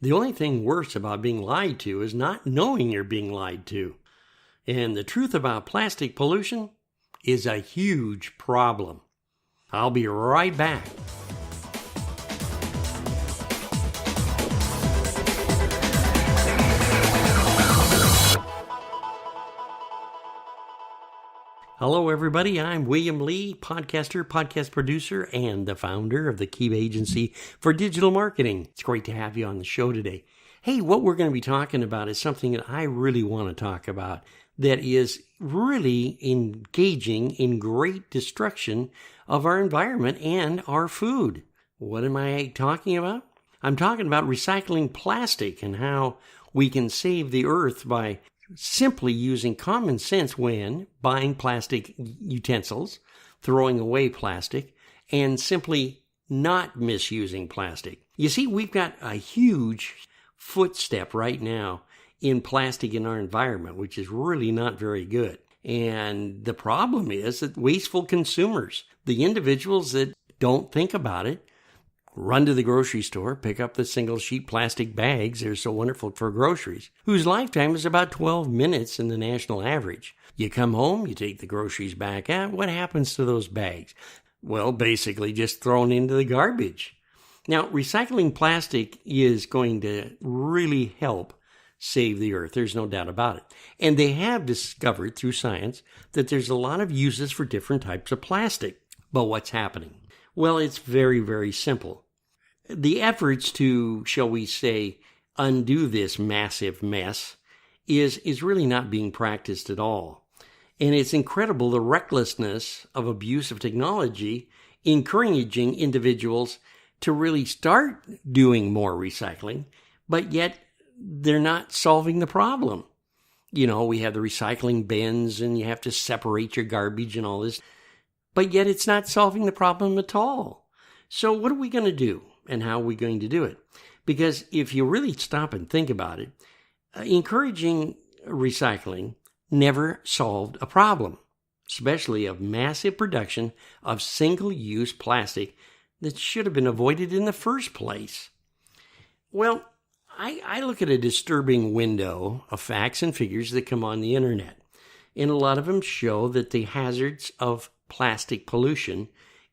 The only thing worse about being lied to is not knowing you're being lied to. And the truth about plastic pollution is a huge problem. I'll be right back. Hello, everybody. I'm William Lee, podcaster, podcast producer, and the founder of the Key Agency for Digital Marketing. It's great to have you on the show today. Hey, what we're going to be talking about is something that I really want to talk about that is really engaging in great destruction of our environment and our food. What am I talking about? I'm talking about recycling plastic and how we can save the earth by simply using common sense when buying plastic utensils, throwing away plastic, and simply not misusing plastic. You see, we've got a huge footstep right now in plastic in our environment, which is really not very good. And the problem is that wasteful consumers, the individuals that don't think about it, run to the grocery store, pick up the single-sheet plastic bags, they're so wonderful for groceries, whose lifetime is about 12 minutes in the national average. You come home, you take the groceries back out, what happens to those bags? Well, basically just thrown into the garbage. Now, recycling plastic is going to really help save the earth, there's no doubt about it. And they have discovered through science that there's a lot of uses for different types of plastic. But what's happening? Well, it's very, very simple. The efforts to, shall we say, undo this massive mess is really not being practiced at all. And it's incredible the recklessness of abuse of technology encouraging individuals to really start doing more recycling, but yet they're not solving the problem. You know, we have the recycling bins and you have to separate your garbage and all this. But yet it's not solving the problem at all. So what are we going to do and how are we going to do it? Because if you really stop and think about it, encouraging recycling never solved a problem, especially of massive production of single-use plastic that should have been avoided in the first place. Well, I look at a disturbing window of facts and figures that come on the internet, and a lot of them show that the hazards of plastic pollution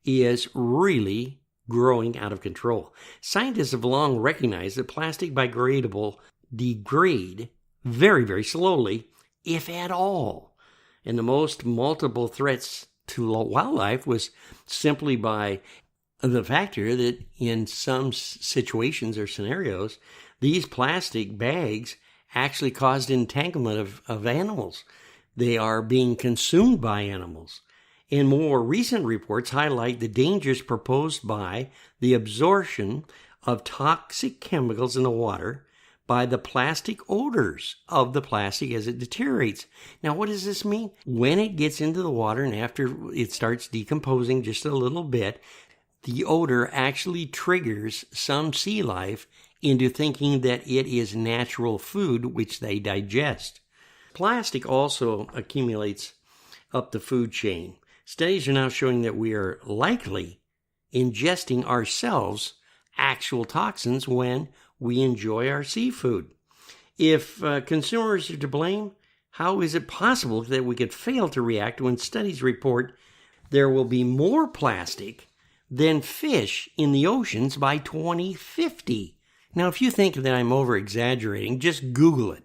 is really growing out of control. Scientists have long recognized that plastic biodegradable degrade very, very slowly, if at all. And the most multiple threats to wildlife was simply by the factor that in some situations or scenarios, these plastic bags actually caused entanglement of animals. They are being consumed by animals. And more recent reports highlight the dangers proposed by the absorption of toxic chemicals in the water by the plastic odors of the plastic as it deteriorates. Now, what does this mean? When it gets into the water and after it starts decomposing just a little bit, the odor actually triggers some sea life into thinking that it is natural food which they digest. Plastic also accumulates up the food chain. Studies are now showing that we are likely ingesting ourselves actual toxins when we enjoy our seafood. If consumers are to blame, how is it possible that we could fail to react when studies report there will be more plastic than fish in the oceans by 2050? Now, if you think that I'm over-exaggerating, just Google it.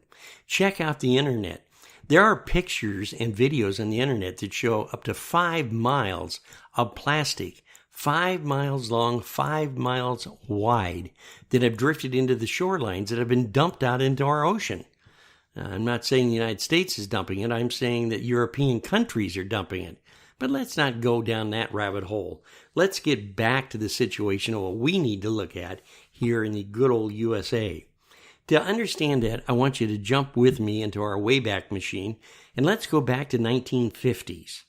Check out the internet. There are pictures and videos on the internet that show up to 5 miles of plastic, 5 miles long, 5 miles wide, that have drifted into the shorelines that have been dumped out into our ocean. I'm not saying the United States is dumping it. I'm saying that European countries are dumping it. But let's not go down that rabbit hole. Let's get back to the situation of what we need to look at here in the good old USA. To understand that, I want you to jump with me into our Wayback Machine, and let's go back to 1950s.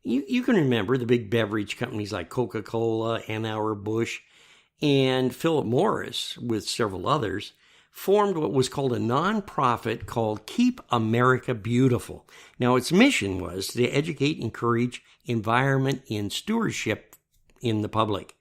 You can remember the big beverage companies like Coca-Cola, Anheuser-Busch, and Philip Morris, with several others, formed what was called a nonprofit called Keep America Beautiful. Now, its mission was to educate and encourage environment and stewardship in the public.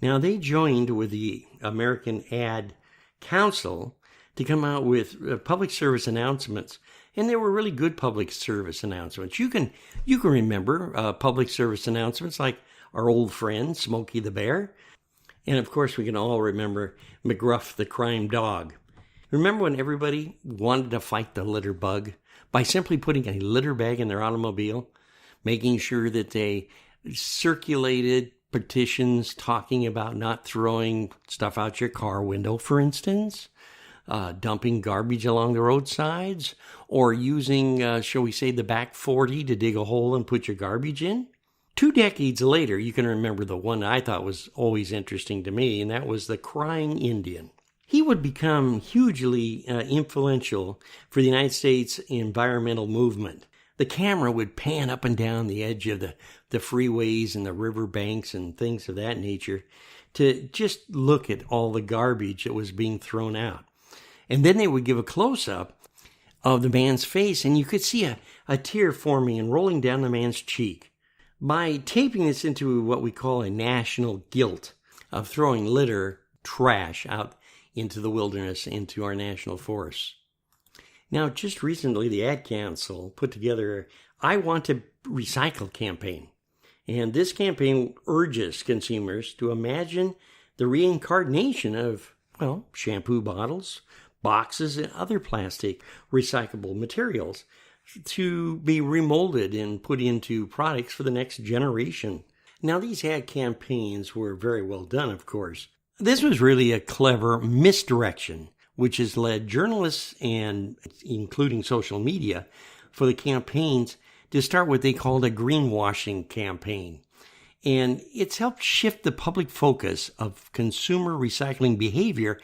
Now, they joined with the American ad council to come out with public service announcements. And they were really good public service announcements. You can remember public service announcements like our old friend Smokey the Bear. And of course, we can all remember McGruff the crime dog. Remember when everybody wanted to fight the litter bug by simply putting a litter bag in their automobile, making sure that they circulated petitions talking about not throwing stuff out your car window, for instance, dumping garbage along the roadsides, or using, shall we say, the back 40 to dig a hole and put your garbage in? 2 decades later, you can remember the one I thought was always interesting to me, and that was the crying Indian. He would become hugely influential for the United States environmental movement. The camera would pan up and down the edge of the freeways and the riverbanks and things of that nature to just look at all the garbage that was being thrown out. And then they would give a close-up of the man's face, and you could see a tear forming and rolling down the man's cheek. By taping this into what we call a national guilt of throwing litter, trash out into the wilderness, into our national forests. Now, just recently, the Ad Council put together a I Want to Recycle campaign. And this campaign urges consumers to imagine the reincarnation of, shampoo bottles, boxes, and other plastic recyclable materials to be remolded and put into products for the next generation. Now, these ad campaigns were very well done, of course. This was really a clever misdirection, which has led journalists and including social media for the campaigns to start what they called a greenwashing campaign. And it's helped shift the public focus of consumer recycling behavior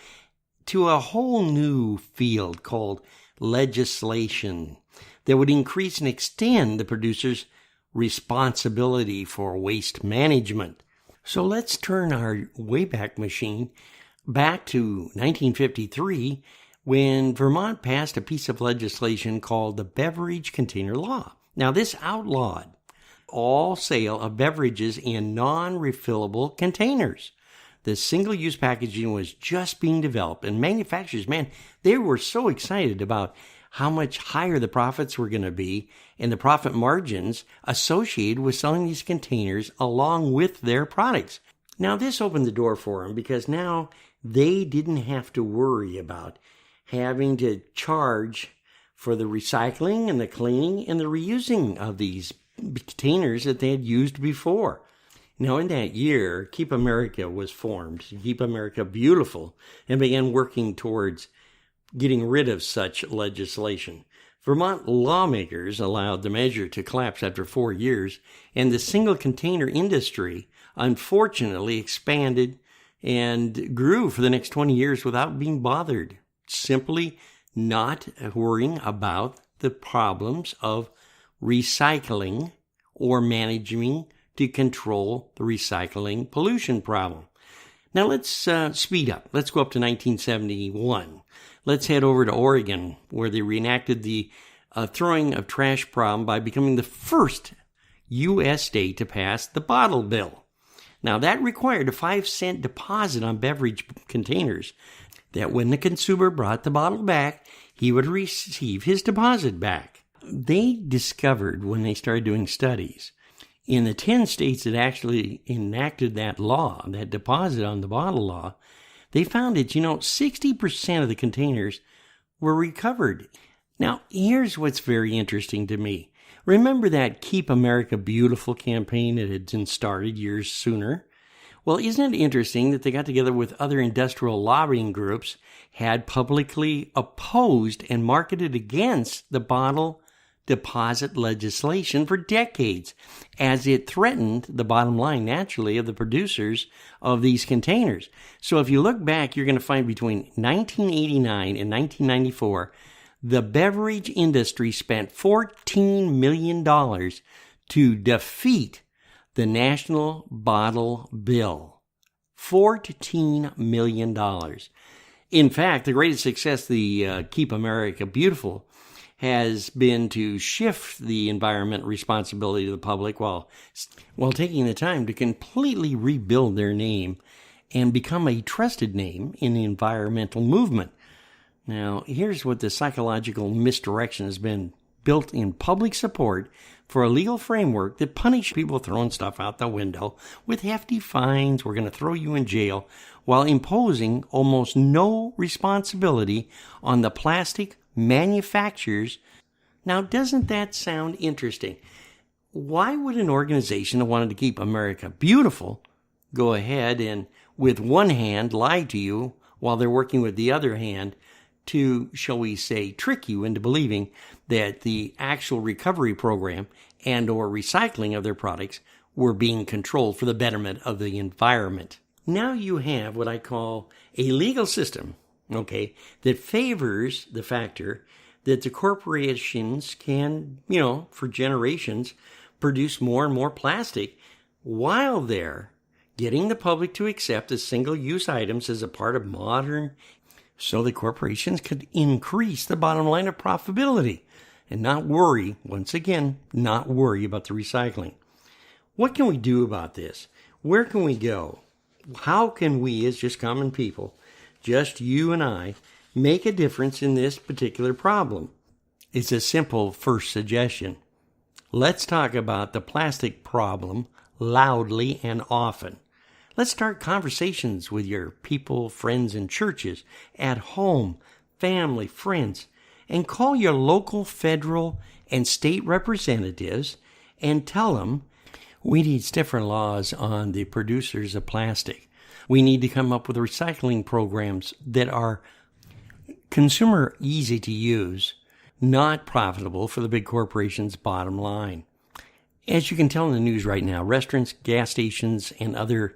to a whole new field called legislation that would increase and extend the producer's responsibility for waste management. So let's turn our Wayback Machine back to 1953 when Vermont passed a piece of legislation called the Beverage Container Law. Now, this outlawed all sale of beverages in non-refillable containers. The single-use packaging was just being developed, and manufacturers, they were so excited about how much higher the profits were going to be and the profit margins associated with selling these containers along with their products. Now, this opened the door for them because now they didn't have to worry about having to charge for the recycling and the cleaning and the reusing of these containers that they had used before. Now, in that year, Keep America was formed, Keep America Beautiful, and began working towards getting rid of such legislation. Vermont lawmakers allowed the measure to collapse after 4 years, and the single container industry unfortunately expanded and grew for the next 20 years without being bothered, simply not worrying about the problems of recycling or managing to control the recycling pollution problem. Now let's speed up. Let's go up to 1971. Let's head over to Oregon, where they reenacted the throwing of trash problem by becoming the first U.S. state to pass the bottle bill. Now, that required a 5-cent deposit on beverage containers, that when the consumer brought the bottle back, he would receive his deposit back. They discovered when they started doing studies, in the 10 states that actually enacted that law, that deposit on the bottle law, they found that, 60% of the containers were recovered. Now, here's what's very interesting to me. Remember that Keep America Beautiful campaign that had been started years sooner? Well, isn't it interesting that they got together with other industrial lobbying groups, had publicly opposed and marketed against the bottle deposit legislation for decades, as it threatened the bottom line, naturally, of the producers of these containers. So if you look back, you're going to find between 1989 and 1994, the beverage industry spent $14 million to defeat the National Bottle Bill. $14 million. In fact, the greatest success the Keep America Beautiful has been to shift the environment responsibility to the public while taking the time to completely rebuild their name and become a trusted name in the environmental movement. Now, here's what the psychological misdirection has been: built in public support for a legal framework that punishes people throwing stuff out the window with hefty fines. We're going to throw you in jail, while imposing almost no responsibility on the plastic manufacturers. Now, doesn't that sound interesting? Why would an organization that wanted to keep America beautiful go ahead and, with one hand, lie to you while they're working with the other hand to, shall we say, trick you into believing that the actual recovery program and or recycling of their products were being controlled for the betterment of the environment? Now you have what I call a legal system, that favors the factor that the corporations can, for generations, produce more and more plastic while they're getting the public to accept the single-use items as a part of modern, so the corporations could increase the bottom line of profitability and not worry about the recycling. What can we do about this? Where can we go? How can we, as just common people, just you and I, make a difference in this particular problem? It's a simple first suggestion. Let's talk about the plastic problem loudly and often. Let's start conversations with your people, friends, and churches, at home, family, friends, and call your local, federal, and state representatives and tell them we need different laws on the producers of plastic. We need to come up with recycling programs that are consumer easy to use, not profitable for the big corporations' bottom line. As you can tell in the news right now, restaurants, gas stations, and other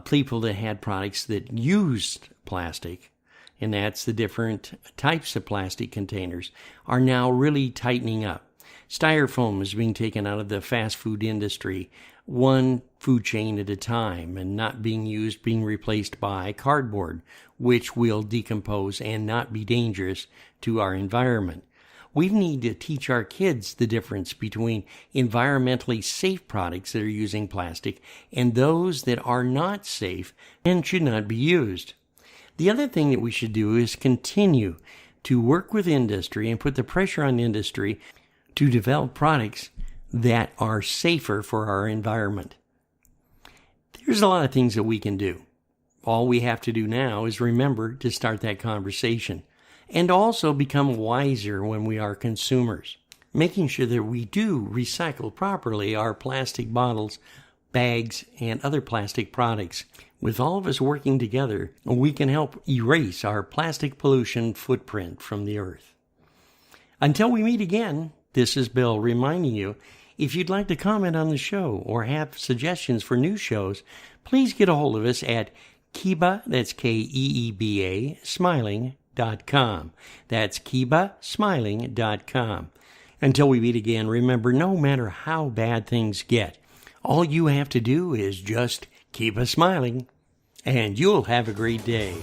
people that had products that used plastic, and that's the different types of plastic containers, are now really tightening up. Styrofoam is being taken out of the fast food industry, one food chain at a time, and not being used, being replaced by cardboard, which will decompose and not be dangerous to our environment. We need to teach our kids the difference between environmentally safe products that are using plastic and those that are not safe and should not be used. The other thing that we should do is continue to work with industry and put the pressure on industry to develop products that are safer for our environment. There's a lot of things that we can do. All we have to do now is remember to start that conversation, and also become wiser when we are consumers, making sure that we do recycle properly our plastic bottles, bags, and other plastic products. With all of us working together, we can help erase our plastic pollution footprint from the earth. Until we meet again, this is Bill reminding you, if you'd like to comment on the show or have suggestions for new shows, please get a hold of us at Keeba, that's Keeba, smiling.com. That's KeebaSmiling.com. Until we meet again, remember, no matter how bad things get, all you have to do is just keep a smiling, and you'll have a great day.